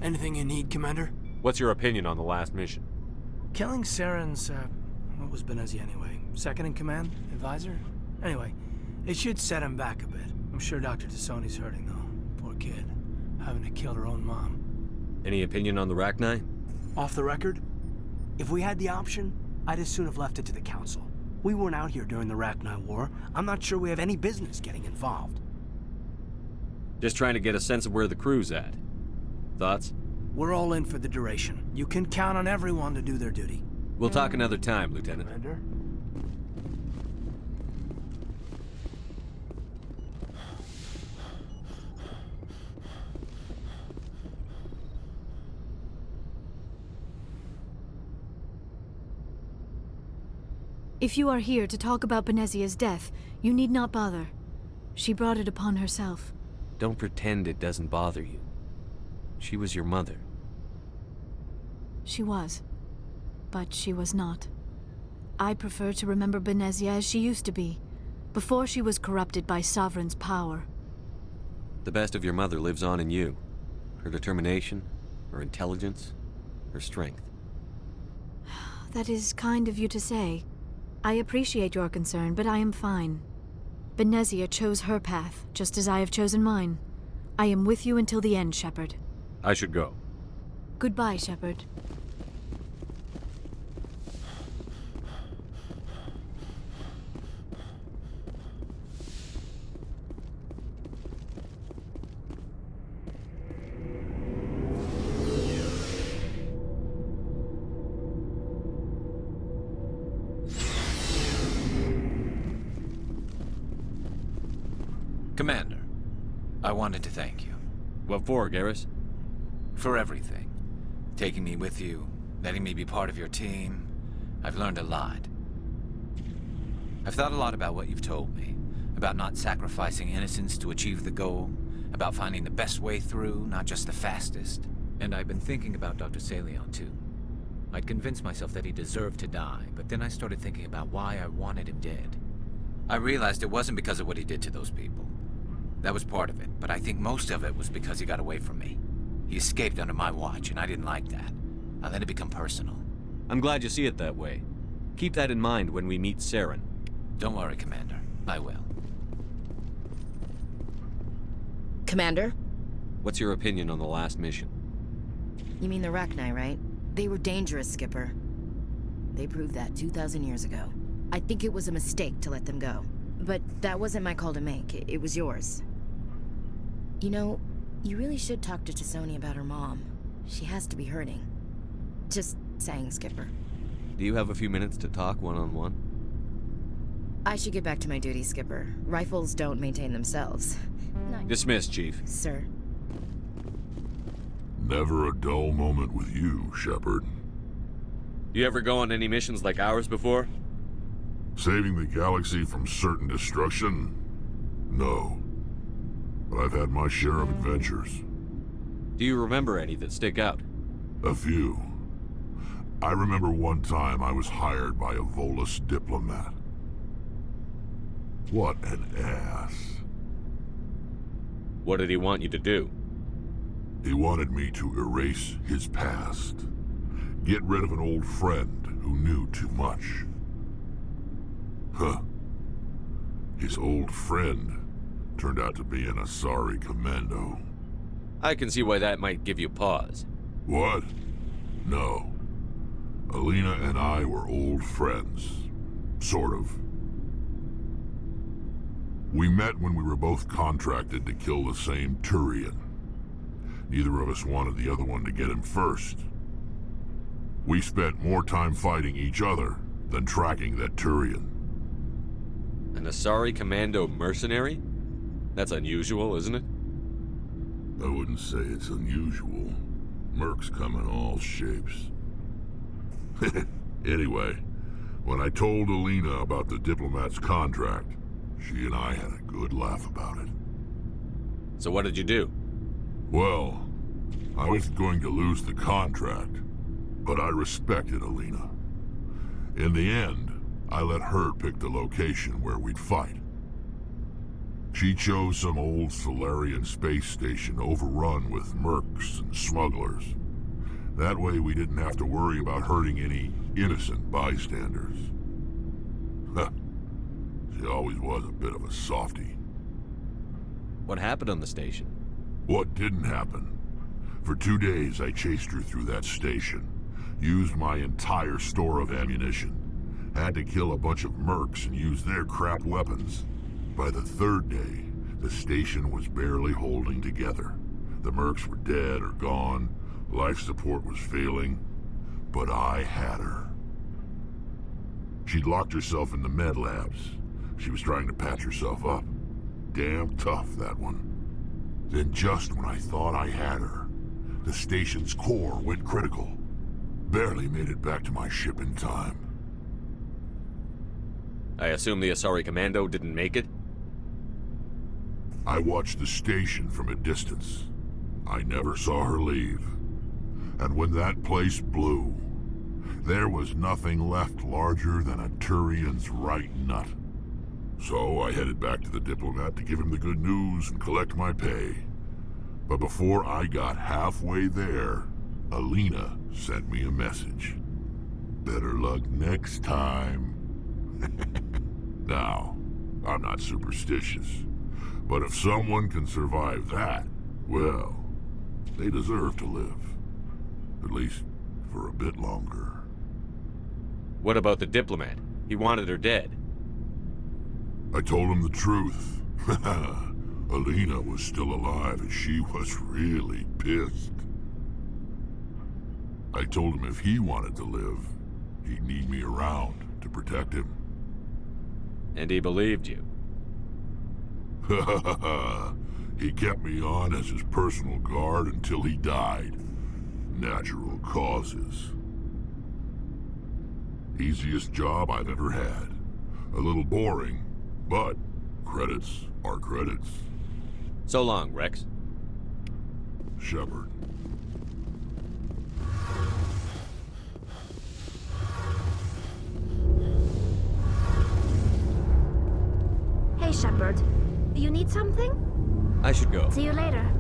Anything you need, Commander? What's your opinion on the last mission? Killing Saren's, what was Benezia anyway? Second in command? Advisor? Anyway, it should set him back a bit. I'm sure Dr. T'Soni's hurting, though. Poor kid. Having to kill her own mom. Any opinion on the Rachni? Off the record? If we had the option, I'd as soon have left it to the Council. We weren't out here during the Rachni War. I'm not sure we have any business getting involved. Just trying to get a sense of where the crew's at. Thoughts? We're all in for the duration. You can count on everyone to do their duty. We'll talk another time, Lieutenant. Commander? If you are here to talk about Benezia's death, you need not bother. She brought it upon herself. Don't pretend it doesn't bother you. She was your mother. She was. But she was not. I prefer to remember Benezia as she used to be, before she was corrupted by Sovereign's power. The best of your mother lives on in you. Her determination, her intelligence, her strength. That is kind of you to say. I appreciate your concern, but I am fine. Benezia chose her path, just as I have chosen mine. I am with you until the end, Shepard. I should go. Goodbye, Shepard. Commander, I wanted to thank you. What for, Garrus? For everything. Taking me with you, letting me be part of your team. I've learned a lot. I've thought a lot about what you've told me. About not sacrificing innocence to achieve the goal. About finding the best way through, not just the fastest. And I've been thinking about Dr. Saleon, too. I'd convinced myself that he deserved to die, but then I started thinking about why I wanted him dead. I realized it wasn't because of what he did to those people. That was part of it, but I think most of it was because he got away from me. He escaped under my watch, and I didn't like that. I let it become personal. I'm glad you see it that way. Keep that in mind when we meet Saren. Don't worry, Commander. I will. Commander? What's your opinion on the last mission? You mean the Rachni, right? They were dangerous, Skipper. They proved that 2,000 years ago. I think it was a mistake to let them go. But that wasn't my call to make. It was yours. You know, you really should talk to T'Soni about her mom. She has to be hurting. Just saying, Skipper. Do you have a few minutes to talk one-on-one? I should get back to my duty, Skipper. Rifles don't maintain themselves. Dismissed, Chief. Sir. Never a dull moment with you, Shepard. You ever go on any missions like ours before? Saving the galaxy from certain destruction? No. But I've had my share of adventures. Do you remember any that stick out? A few. I remember one time I was hired by a Volus diplomat. What an ass. What did he want you to do? He wanted me to erase his past. Get rid of an old friend who knew too much. Huh. His old friend turned out to be an Asari commando. I can see why that might give you pause. What? No. Alina and I were old friends. Sort of. We met when we were both contracted to kill the same Turian. Neither of us wanted the other one to get him first. We spent more time fighting each other than tracking that Turian. An Asari Commando mercenary? That's unusual, isn't it? I wouldn't say it's unusual. Mercs come in all shapes. Anyway, when I told Alina about the diplomat's contract, She and I had a good laugh about it. So what did you do? Well, I was going to lose the contract, but I respected Alina. In the end, I let her pick the location where we'd fight. She chose some old Solarian space station overrun with mercs and smugglers. That way we didn't have to worry about hurting any innocent bystanders. She always was a bit of a softie. What happened on the station? What didn't happen? For 2 days I chased her through that station, used my entire store of ammunition, had to kill a bunch of mercs and use their crap weapons. By the 3rd day, the station was barely holding together. The mercs were dead or gone, life support was failing, but I had her. She'd locked herself in the med labs. She was trying to patch herself up. Damn tough, that one. Then just when I thought I had her, the station's core went critical. Barely made it back to my ship in time. I assume the Asari Commando didn't make it? I watched the station from a distance. I never saw her leave. And when that place blew, there was nothing left larger than a Turian's right nut. So I headed back to the diplomat to give him the good news and collect my pay. But before I got halfway there, Alina sent me a message. Better luck next time. Now, I'm not superstitious, but if someone can survive that, well, they deserve to live. At least for a bit longer. What about the diplomat? He wanted her dead. I told him the truth. Alina was still alive and she was really pissed. I told him if he wanted to live, he'd need me around to protect him. And he believed you. He kept me on as his personal guard until he died. Natural causes. Easiest job I've ever had. A little boring, but credits are credits. So long, Rex. Shepard. Hey, Shepard. You need something? I should go. See you later.